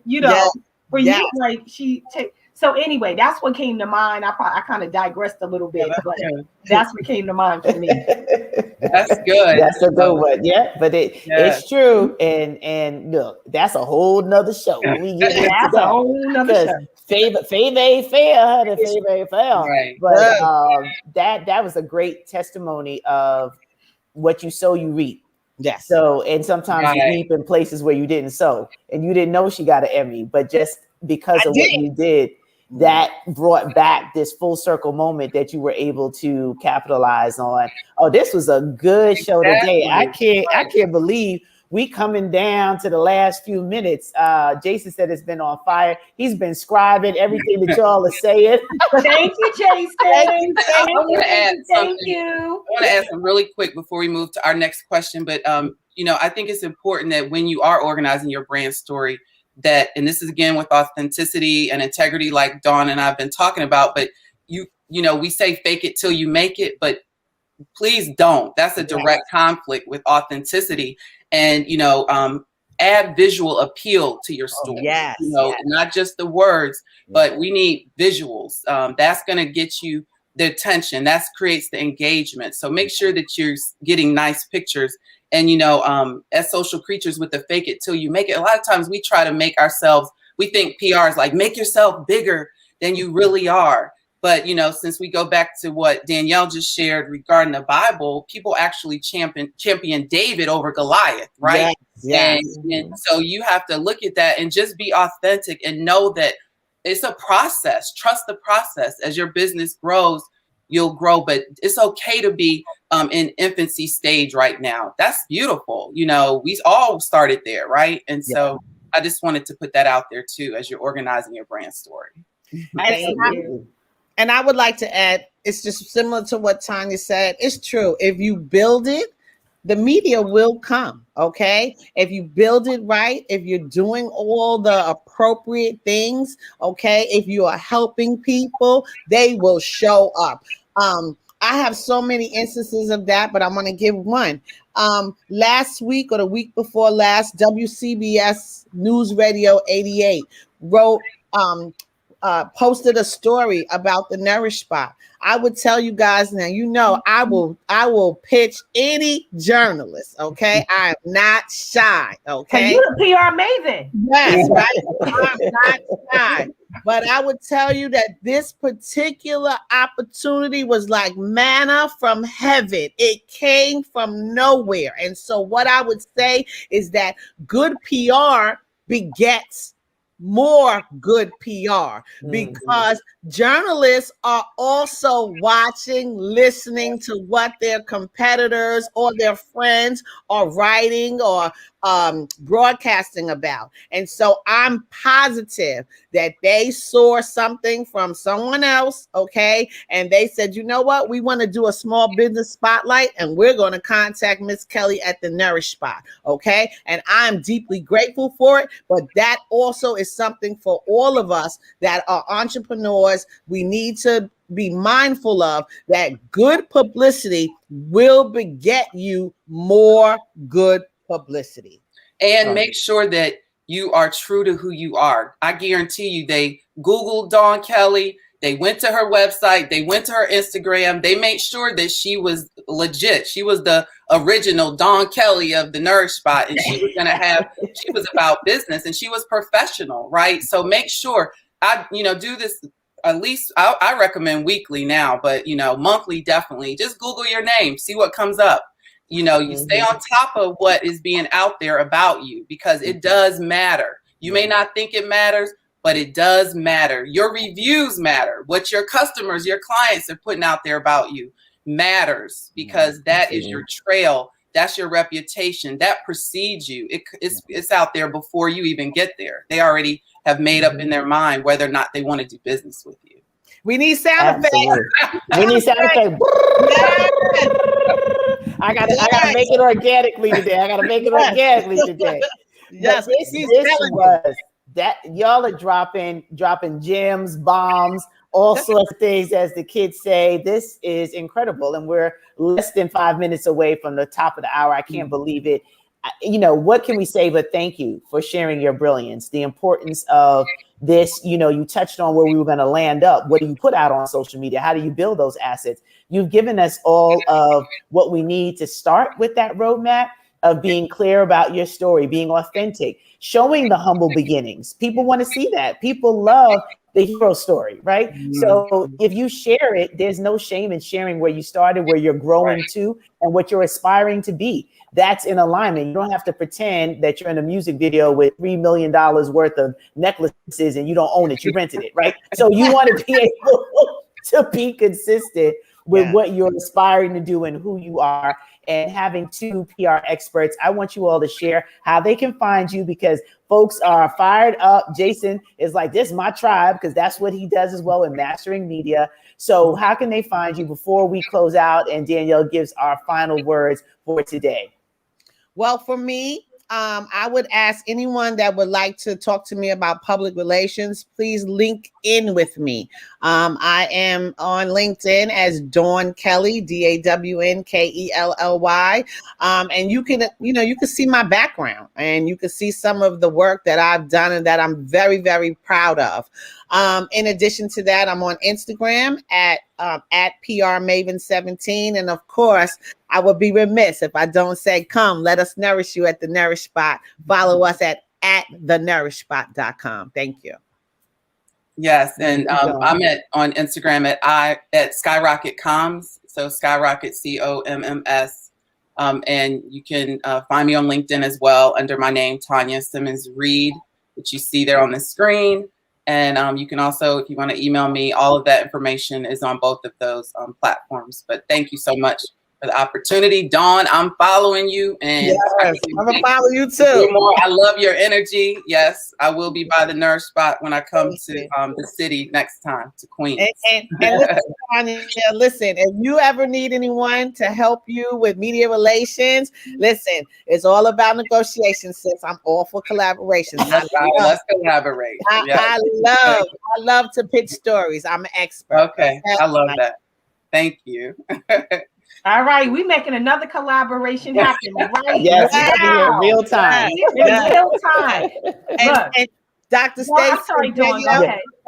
Speaker 2: for years, like she take. So anyway, that's what came to mind. I kind of digressed a little bit, but that's what came to mind for me.
Speaker 4: That's good.
Speaker 1: That's a good one. Yeah, but it's true. And look, that's a whole nother show. We get into
Speaker 2: that's a whole nother show.
Speaker 1: Favor ain't fair, favor ain't fair.
Speaker 4: Right.
Speaker 1: But that was a great testimony of what you sow, you reap.
Speaker 3: Yes.
Speaker 1: So, and sometimes you reap in places where you didn't sow, and you didn't know she got an Emmy, but just because of what you did, that brought back this full circle moment that you were able to capitalize on. Oh, this was a good show today. I can't believe we coming down to the last few minutes. Jason said it's been on fire. He's been scribing everything that y'all are saying.
Speaker 2: Thank you, Jason.
Speaker 4: I want to add something. I want to add something really quick before we move to our next question. But I think it's important that when you are organizing your brand story, that, and this is again with authenticity and integrity, like Dawn and I've been talking about, but we say fake it till you make it, but please don't. That's a direct conflict with authenticity. And, add visual appeal to your story. Not just the words, but we need visuals. That's going to get you the attention. That creates the engagement. So make sure that you're getting nice pictures. And, as social creatures with the fake it till you make it, a lot of times we try to make ourselves, we think PR is like, make yourself bigger than you really are. But, since we go back to what Danielle just shared regarding the Bible, people actually champion David over Goliath, right?
Speaker 3: Yes.
Speaker 4: And so you have to look at that and just be authentic and know that it's a process. Trust the process. As your business grows, you'll grow, but it's okay to be in infancy stage right now. That's beautiful. We all started there, right? And so I just wanted to put that out there too, as you're organizing your brand story.
Speaker 3: And I would like to add, it's just similar to what Tanya said. It's true. If you build it, the media will come, okay? If you build it right, if you're doing all the appropriate things, okay? If you are helping people, they will show up. I have so many instances of that, but I'm going to give one. Last week or the week before last, WCBS News Radio 88 posted a story about the Nourish Spot. I would tell you guys now, I will pitch any journalist. Okay. I am not shy. Okay.
Speaker 2: You're the PR maven.
Speaker 3: Yes, right. I'm not shy. But I would tell you that this particular opportunity was like manna from heaven. It came from nowhere. And so what I would say is that good PR begets more good PR, because journalists are also watching, listening to what their competitors or their friends are writing or broadcasting about. And so I'm positive that they saw something from someone else, okay? And they said, you know what? We want to do a small business spotlight, and we're going to contact Miss Kelly at the Nourish Spot, okay? And I'm deeply grateful for it, but that also is something for all of us that are entrepreneurs. We need to be mindful of that. Good publicity will beget you more good publicity.
Speaker 4: And make sure that you are true to who you are. I guarantee you, they Googled Dawn Kelly. They went to her website. They went to her Instagram. They made sure that she was legit. She was the original Dawn Kelly of the Nourish Spot. And she was going to have, she was about business and she was professional, right? So make sure do this at least, I recommend weekly now, but, monthly, definitely. Just Google your name, see what comes up. You stay on top of what is being out there about you, because it does matter. You may not think it matters, but it does matter. Your reviews matter. What your customers, your clients are putting out there about you matters, because that is your trail. That's your reputation. That precedes you. It's out there before you even get there. They already have made up in their mind whether or not they want to do business with you.
Speaker 3: We need sound effects.
Speaker 1: We need sound effects. I gotta make it organically today.
Speaker 3: Yes,
Speaker 1: this was that y'all are dropping gems, bombs, all sorts of things, as the kids say. This is incredible, and we're less than 5 minutes away from the top of the hour. I can't believe it. What can we say but thank you for sharing your brilliance, the importance of this. You touched on where we were going to land up. What do you put out on social media? How do you build those assets? You've given us all of what we need to start with that roadmap of being clear about your story, being authentic, showing the humble beginnings. People want to see that. People love the hero story, right? So if you share it, there's no shame in sharing where you started, where you're growing to, and what you're aspiring to be. That's in alignment. You don't have to pretend that you're in a music video with $3 million worth of necklaces and you don't own it. You rented it, right? So you want to be able to be consistent with what you're aspiring to do and who you are. And having two PR experts, I want you all to share how they can find you, because folks are fired up. Jason is like, this is my tribe, because that's what he does as well in mastering media. So how can they find you before we close out and Danielle gives our final words for today?
Speaker 3: Well, for me, I would ask anyone that would like to talk to me about public relations, please link in with me. I am on LinkedIn as Dawn Kelly, DAWNKELLY. And you can see my background, and you can see some of the work that I've done and that I'm very, very proud of. In addition to that, I'm on Instagram at PRMaven17. And of course, I would be remiss if I don't say, come, let us nourish you at the Nourish Spot. Follow us at thenourishspot.com. Thank you.
Speaker 4: Yes, and I'm on Instagram at Skyrocket Comms, so Skyrocket COMMS, and you can find me on LinkedIn as well under my name, Tanya Simmons Reed, which you see there on the screen. And you can also, if you want to email me, all of that information is on both of those platforms. But thank you so much for the opportunity. Dawn, I'm following you. And
Speaker 3: yes, I'm going to follow you too.
Speaker 4: I love your energy. Yes, I will be by the Nourish Spot when I come to the city next time, to Queens.
Speaker 3: And listen, if you ever need anyone to help you with media relations, listen, it's all about negotiations, sis. I'm all for collaboration.
Speaker 4: Let's collaborate.
Speaker 3: I love to pitch stories. I'm an expert.
Speaker 4: Okay, I love that. Thank you.
Speaker 2: All right, we're making another collaboration happen, right?
Speaker 1: Yes, wow. In real time.
Speaker 2: In real time.
Speaker 3: And Dr. Stacey,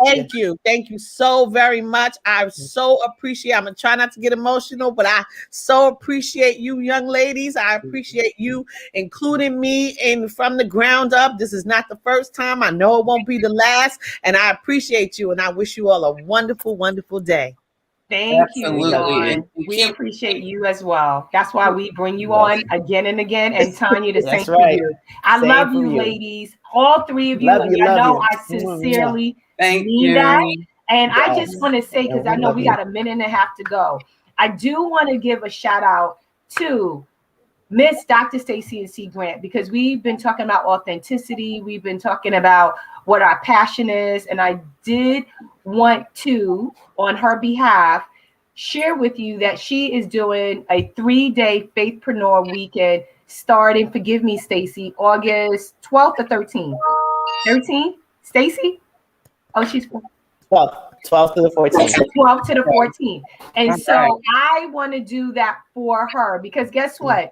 Speaker 3: thank you. Thank you so very much. I so appreciate, I'm going to try not to get emotional, but I so appreciate you young ladies. I appreciate you including me from the ground up. This is not the first time. I know it won't be the last. And I appreciate you. And I wish you all a wonderful, wonderful day.
Speaker 2: Thank you, Dawn. We appreciate you as well. That's why we bring you on again and again. And Tanya, the same for you. I love you, ladies. all three of you,
Speaker 1: Love
Speaker 2: and
Speaker 1: you,
Speaker 2: I
Speaker 1: love
Speaker 2: know
Speaker 1: you.
Speaker 2: I sincerely
Speaker 4: Thank
Speaker 2: mean that.
Speaker 4: you.
Speaker 2: And I
Speaker 1: Yes.
Speaker 2: just want to say, because I know we got a minute and a half to go, I do want to give a shout out to Miss Dr. Stacey C. Grant, because we've been talking about authenticity. We've been talking about what our passion is. And I did want to, on her behalf, share with you that she is doing a 3-day Faithpreneur weekend starting, forgive me, Stacey, August 12th or 13th. 13th? Stacey? Oh, she's
Speaker 1: 12 to the 14th.
Speaker 2: 12th to the 14th. And
Speaker 4: All
Speaker 2: so
Speaker 4: right.
Speaker 2: I want to do that for her, because guess what?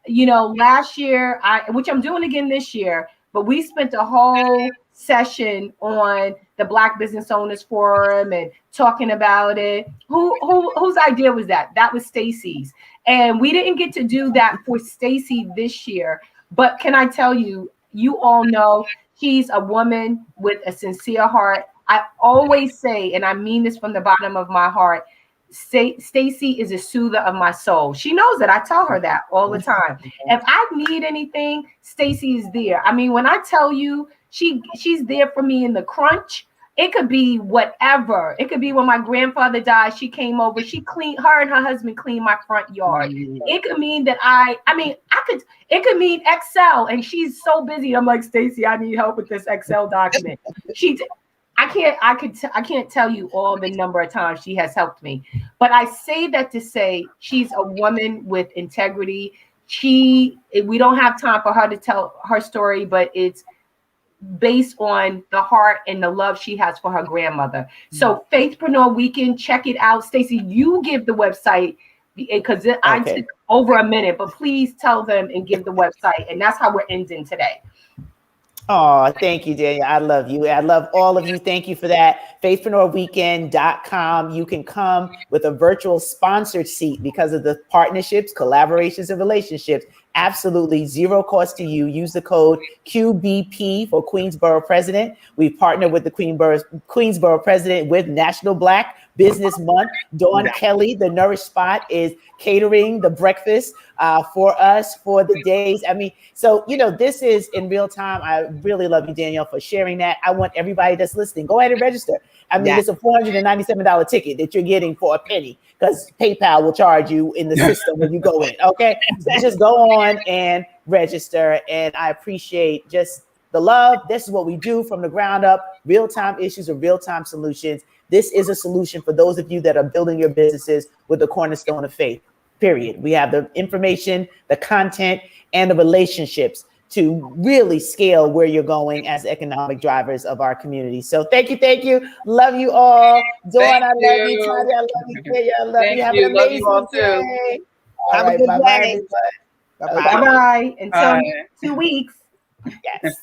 Speaker 2: You know, last year, which I'm doing again this year, but we spent a whole session on the Black Business Owners Forum and talking about it. Whose idea was that? That was Stacey's. And we didn't get to do that for Stacey this year. But can I tell you, you all know she's a woman with a sincere heart. I always say, and I mean this from the bottom of my heart, Stacey is a soother of my soul. She knows that. I tell her that all the time. If I need anything, Stacey is there. I mean, when I tell you she's there for me in the crunch, it could be whatever. It could be when my grandfather died, she came over, her and her husband cleaned my front yard. It could mean that it could mean Excel, and she's so busy. I'm like, Stacey, I need help with this Excel document. I can't tell you all the number of times she has helped me, but I say that to say she's a woman with integrity. We don't have time for her to tell her story, but it's based on the heart and the love she has for her grandmother. So Faithpreneur Weekend, check it out. Stacey, you give the website, because I took over a minute, but please tell them and give the website. And that's how we're ending today.
Speaker 1: Oh, thank you, Daniel. I love you. I love all of you. Thank you for that. Faithpreneurweekend.com. You can come with a virtual sponsored seat because of the partnerships, collaborations, and relationships. Absolutely zero cost to you. Use the code QBP for Queensborough President. We partner with the Queensborough President with National Black Business Month. Dawn Kelly, the Nourish Spot, is catering the breakfast for us for the days. I mean, so, this is in real time. I really love you, Danielle, for sharing that. I want everybody that's listening, go ahead and register. I mean, it's a $497 ticket that you're getting for a penny, because PayPal will charge you in the system when you go in. Okay. So just go on and register. And I appreciate just the love. This is what we do from the ground up, real-time issues and real-time solutions. This is a solution for those of you that are building your businesses with the cornerstone of faith, period. We have the information, the content, and the relationships to really scale where you're going as economic drivers of our community. So thank you. Love you all. Dawn, I love you. Tanya, I love you. Kaya, I love you. Have an amazing day.
Speaker 3: Have a good
Speaker 1: bye-bye,
Speaker 3: day.
Speaker 1: everybody.
Speaker 3: Bye-bye.
Speaker 2: Bye-bye. Until 2 weeks.
Speaker 1: Yes.